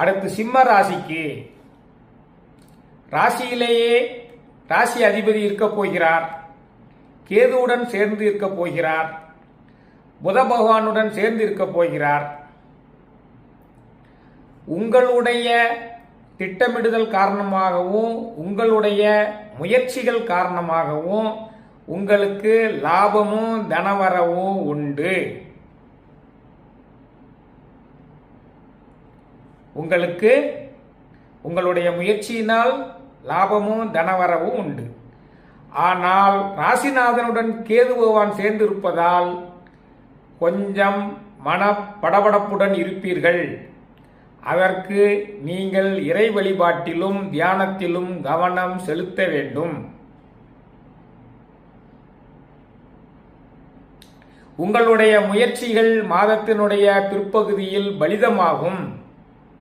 அடுத்து சிம்ம ராசிக்கு ராசியிலேயே ராசி அதிபதி இருக்க போகிறார். கேதுவுடன் சேர்ந்து இருக்க போகிறார். புத பகவானுடன் சேர்ந்து இருக்க போகிறார். உங்களுடைய திட்டமிடுதல் காரணமாகவும் உங்களுடைய முயற்சிகள் காரணமாகவும் உங்களுக்கு லாபமும் தனவரவும் உண்டு. உங்களுக்கு உங்களுடைய முயற்சியினால் லாபமும் தனவரவும் உண்டு. ஆனால் ராசிநாதனுடன் கேது பகவான் சேர்ந்து இருப்பதால் கொஞ்சம் மன படபடப்புடன் இருப்பீர்கள். அதற்கு நீங்கள் இறை வழிபாட்டிலும் தியானத்திலும் கவனம் செலுத்த வேண்டும். உங்களுடைய முயற்சிகள் மாதத்தினுடைய பிற்பகுதியில் பலிதமாகும்.